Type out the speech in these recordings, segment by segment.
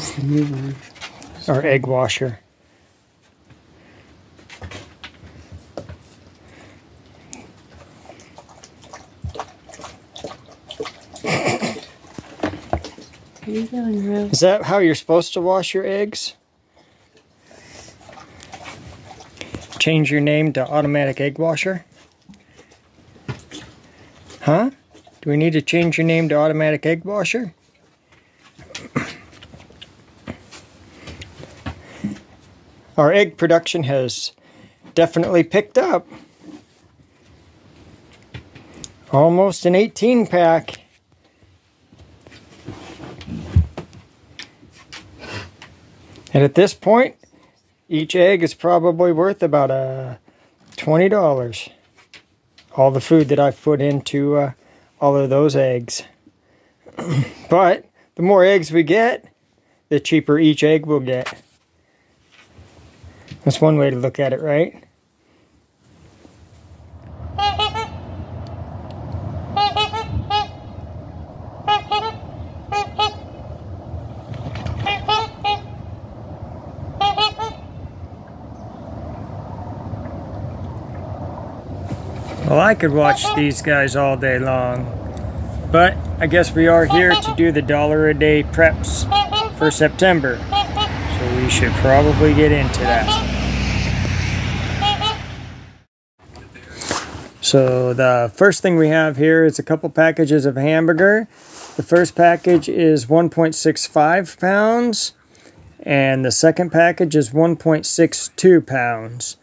What's the new word? Or egg washer. Are you going real? Is that how you're supposed to wash your eggs? Change your name to automatic egg washer? Huh? Do we need to change your name to automatic egg washer? Our egg production has definitely picked up. Almost an 18 pack. And at this point, each egg is probably worth about $20. All the food that I've put into all of those eggs. But the more eggs we get, the cheaper each egg will get. That's one way to look at it, right? Well, I could watch these guys all day long, but I guess we are here to do the $1 a day preps for September, so we should probably get into that. So the first thing we have here is a couple packages of hamburger. The first package is 1.65 pounds, and the second package is 1.62 pounds.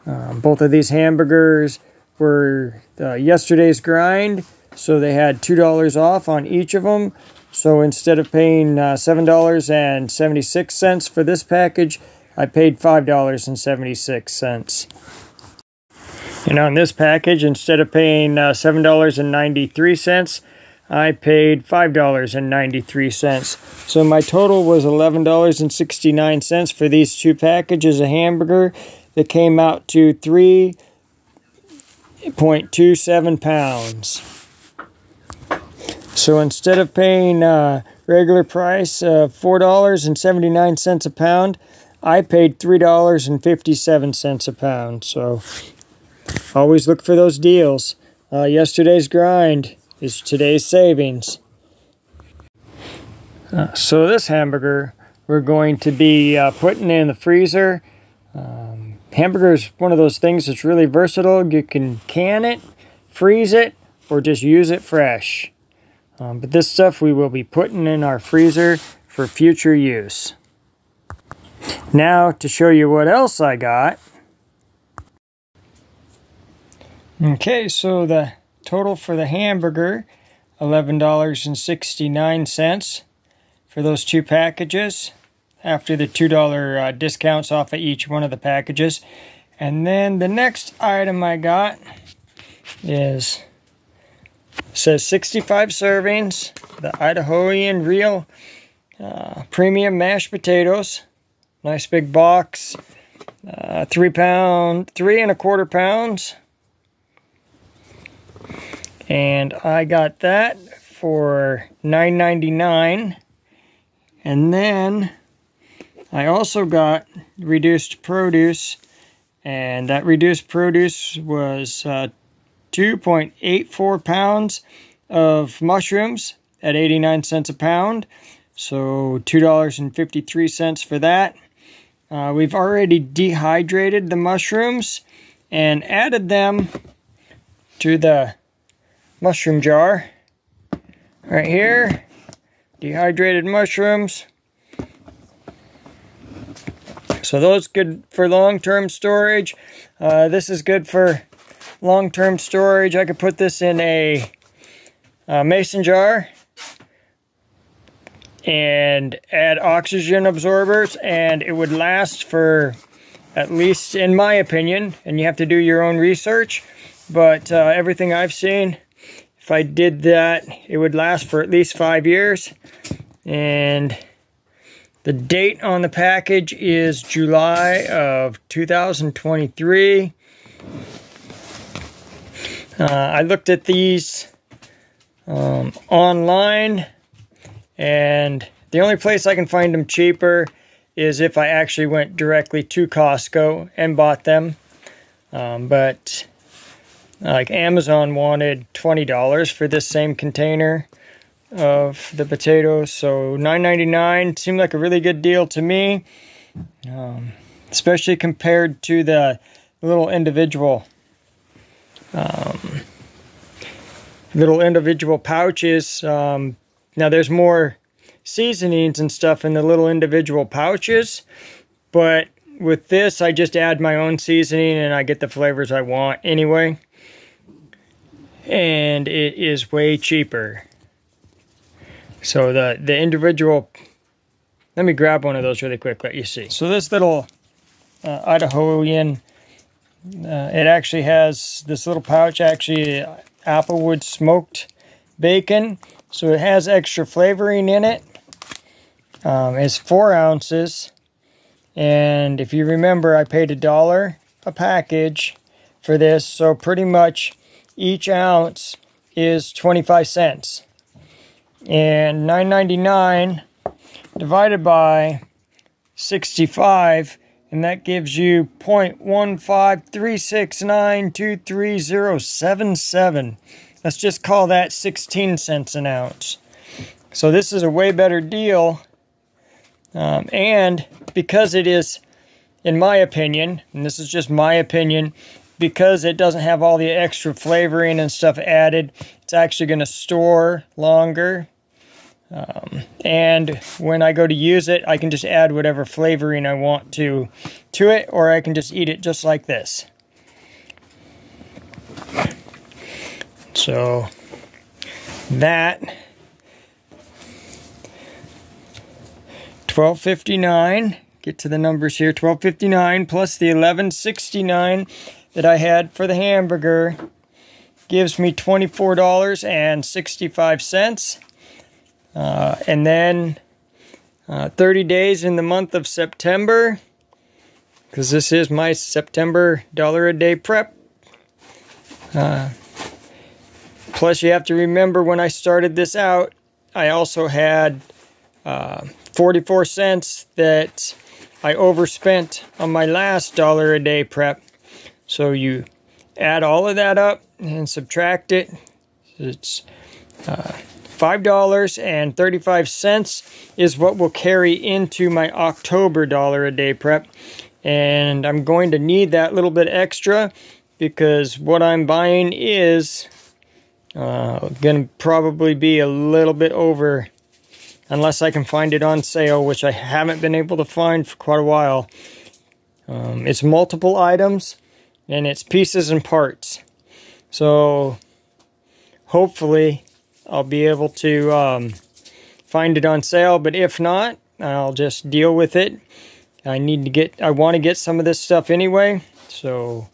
Both of these hamburgers were yesterday's grind, so they had $2 off on each of them. So instead of paying $7.76 for this package, I paid $5.76. And on this package, instead of paying $7.93, I paid $5.93. So my total was $11.69 for these two packages of hamburger that came out to 3.27 pounds. So instead of paying regular price of $4.79 a pound, I paid $3.57 a pound. So always look for those deals. Yesterday's grind is today's savings. So this hamburger we're going to be putting in the freezer. Hamburger is one of those things that's really versatile. You can can it, freeze it, or just use it fresh. But this stuff we will be putting in our freezer for future use. Now to show you what else I got. Okay, so the total for the hamburger, $11.69 for those two packages, after the $2 discounts off of each one of the packages. And then the next item I got is, says 65 servings, the Idahoan Real Premium Mashed Potatoes. Nice big box, 3.25 pounds. And I got that for $9.99. And then I also got reduced produce, and that reduced produce was 2.84 pounds of mushrooms at 89 cents a pound. So $2.53 for that. We've already dehydrated the mushrooms and added them to the mushroom jar right here. Dehydrated mushrooms. So those good for long-term storage. This is good for long-term storage. I could put this in a mason jar and add oxygen absorbers, and it would last for, at least in my opinion, and you have to do your own research, but everything I've seen, if I did that, it would last for at least 5 years. And the date on the package is July of 2023. I looked at these online, and The only place I can find them cheaper is if I actually went directly to Costco and bought them. But like Amazon wanted $20 for this same container of the potatoes, so $9.99 seemed like a really good deal to me, especially compared to the little individual pouches. Now there's more seasonings and stuff in the little individual pouches, but with this I just add my own seasoning and I get the flavors I want anyway, and it is way cheaper. So the individual, let me grab one of those really quick, let you see. So this little Idahoan, it actually has this little pouch, actually Applewood smoked bacon, so it has extra flavoring in it. It's 4 ounces, and if you remember, I paid $1 a package for this, so pretty much each ounce is 25 cents. And $9.99 divided by 65, and that gives you 0.15369230077. Let's just call that 16 cents an ounce. So this is a way better deal, and because it is, in my opinion, and this is just my opinion, because it doesn't have all the extra flavoring and stuff added, it's actually going to store longer. And when I go to use it, I can just add whatever flavoring I want to it, or I can just eat it just like this. So that $12.59, get to the numbers here, $12.59 plus the $11.69 that I had for the hamburger gives me $24.65. And then 30 days in the month of September, because this is my September $1 a day prep. Plus you have to remember, when I started this out, I also had 44 cents that I overspent on my last $1 a day prep. So you add all of that up and subtract it. It's $5.35 is what will carry into my October $1 a day prep. And I'm going to need that little bit extra because what I'm buying is going to probably be a little bit over, unless I can find it on sale, which I haven't been able to find for quite a while. It's multiple items and it's pieces and parts. So hopefully I'll be able to find it on sale, but if not, I'll just deal with it. I want to get some of this stuff anyway, so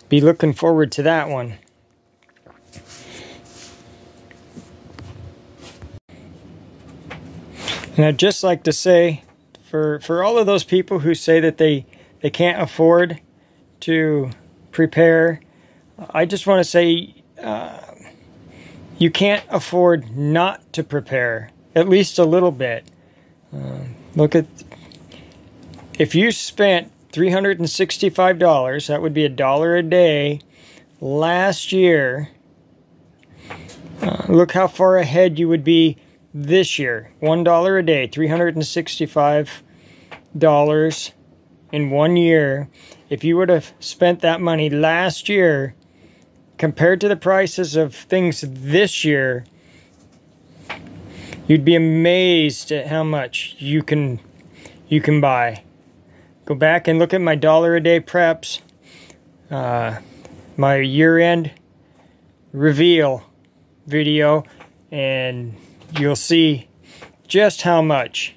be looking forward to that one. And I'd just like to say, for all of those people who say that they can't afford to prepare, I just want to say, you can't afford not to prepare, at least a little bit. Look at, if you spent $365, that would be $1 a day last year. Look how far ahead you would be this year. $1 a day, $365 in 1 year. If you would have spent that money last year, compared to the prices of things this year, you'd be amazed at how much you can buy. Go back and look at my $1 a day preps, my year-end reveal video, and you'll see just how much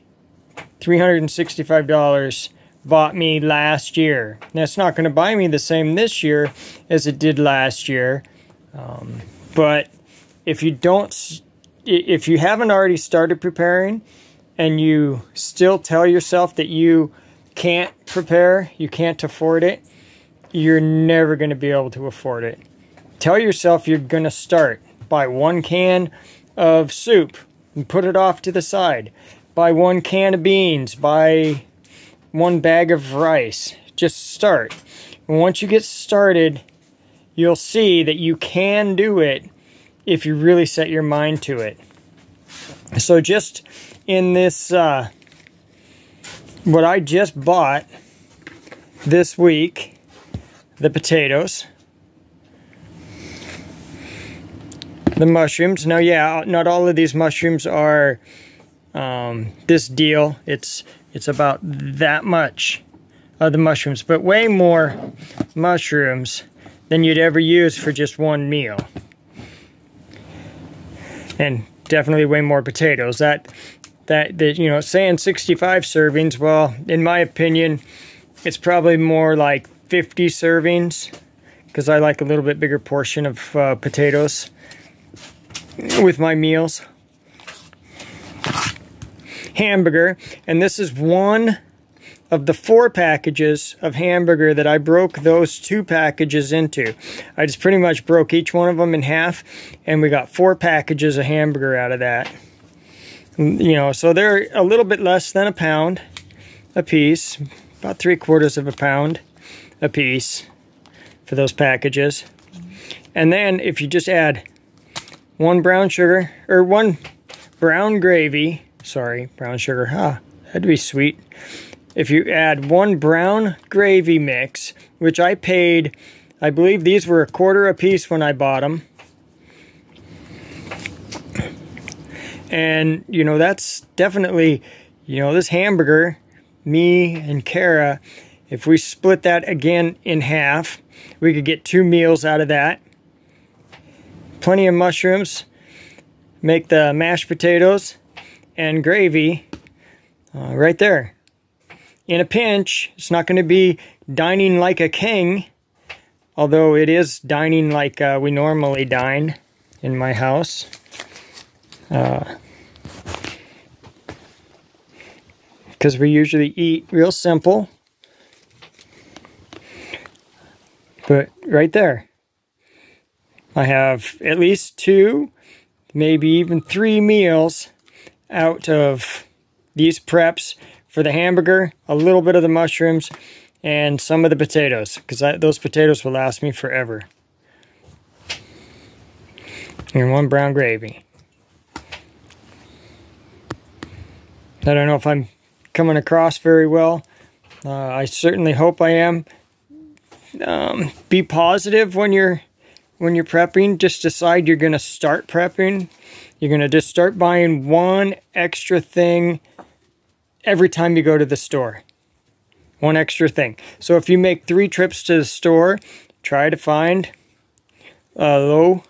$365 bought me last year. Now, it's not going to buy me the same this year as it did last year, but if you haven't already started preparing and you still tell yourself that you can't prepare, you can't afford it, you're never going to be able to afford it. Tell yourself you're going to start. Buy 1 can of soup, and put it off to the side. Buy 1 can of beans, buy 1 bag of rice. Just start. And once you get started, you'll see that you can do it if you really set your mind to it. So just in this, what I just bought this week, the potatoes, the mushrooms. Now, yeah, not all of these mushrooms are this deal. It's about that much of the mushrooms, but way more mushrooms than you'd ever use for just one meal. And definitely way more potatoes. That you know, saying 65 servings, well, in my opinion, it's probably more like 50 servings, because I like a little bit bigger portion of potatoes with my meals. Hamburger, and this is one of the 4 packages of hamburger that I broke those 2 packages into. I just pretty much broke each one of them in half, and we got 4 packages of hamburger out of that. You know, so they're a little bit less than a pound a piece, about 3/4 pound a piece for those packages. And then if you just add 1 brown sugar, or 1 brown gravy, sorry, brown sugar, that'd be sweet. If you add 1 brown gravy mix, which I paid, I believe these were $1/4 a piece when I bought them. And, you know, that's definitely, you know, this hamburger, me and Kara, if we split that again in half, we could get 2 meals out of that. Plenty of mushrooms, make the mashed potatoes and gravy right there. In a pinch, it's not going to be dining like a king, although it is dining like we normally dine in my house. Because we usually eat real simple. But right there, I have at least 2, maybe even 3 meals out of these preps for the hamburger, a little bit of the mushrooms, and some of the potatoes, because those potatoes will last me forever. And 1 brown gravy. I don't know if I'm coming across very well. I certainly hope I am. Be positive when you're prepping. Just decide you're going to start prepping. You're going to just start buying 1 extra thing every time you go to the store. 1 extra thing. So if you make 3 trips to the store, try to find low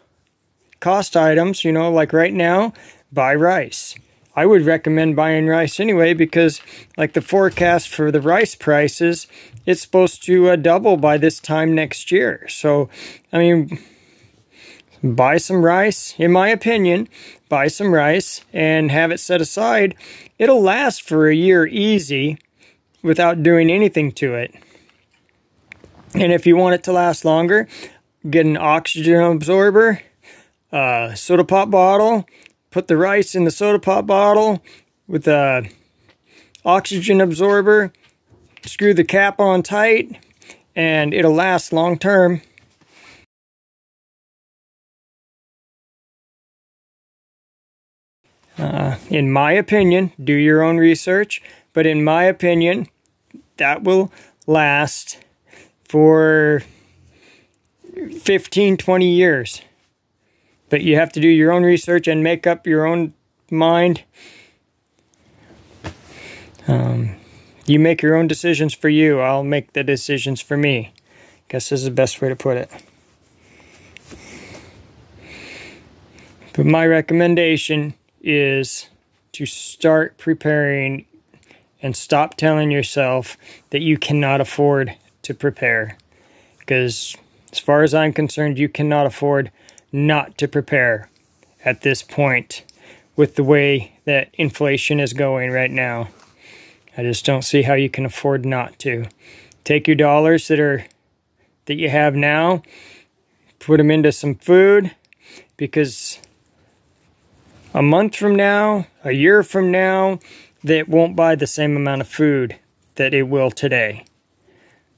cost items. You know, like right now, buy rice. I would recommend buying rice anyway, because like the forecast for the rice prices, it's supposed to double by this time next year. So, I mean, buy some rice, in my opinion. Buy some rice and have it set aside. It'll last for a year easy without doing anything to it. And if you want it to last longer, get an oxygen absorber, soda pop bottle, put the rice in the soda pop bottle with a oxygen absorber, screw the cap on tight, and it'll last long term. In my opinion, do your own research, but in my opinion, that will last for 15, 20 years. But you have to do your own research and make up your own mind. You make your own decisions for you. I'll make the decisions for me. Guess this is the best way to put it. But my recommendation is to start preparing and stop telling yourself that you cannot afford to prepare. Because as far as I'm concerned, you cannot afford not to prepare at this point with the way that inflation is going right now. I just don't see how you can afford not to. Take your dollars that you have now, put them into some food, because a month from now, a year from now, that won't buy the same amount of food that it will today.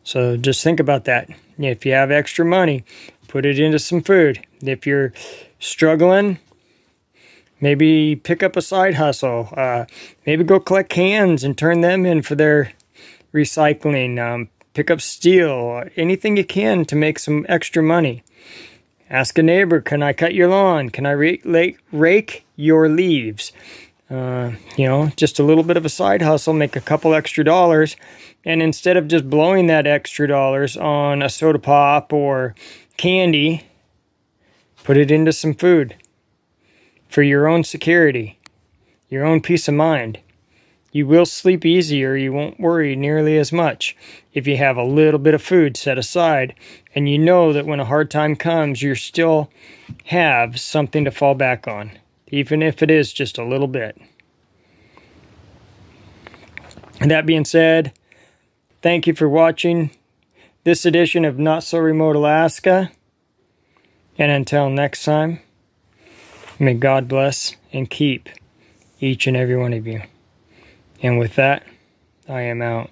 So just think about that. If you have extra money, put it into some food. If you're struggling, maybe pick up a side hustle. Maybe go collect cans and turn them in for their recycling. Pick up steel, anything you can to make some extra money. Ask a neighbor, can I cut your lawn? Can I rake your leaves? Just a little bit of a side hustle, make a couple extra dollars. And instead of just blowing that extra dollars on a soda pop or candy, put it into some food for your own security, your own peace of mind. You will sleep easier. You won't worry nearly as much if you have a little bit of food set aside and you know that when a hard time comes, you still have something to fall back on, even if it is just a little bit. And that being said, thank you for watching this edition of Not So Remote Alaska. And until next time, may God bless and keep each and every one of you. And with that, I am out.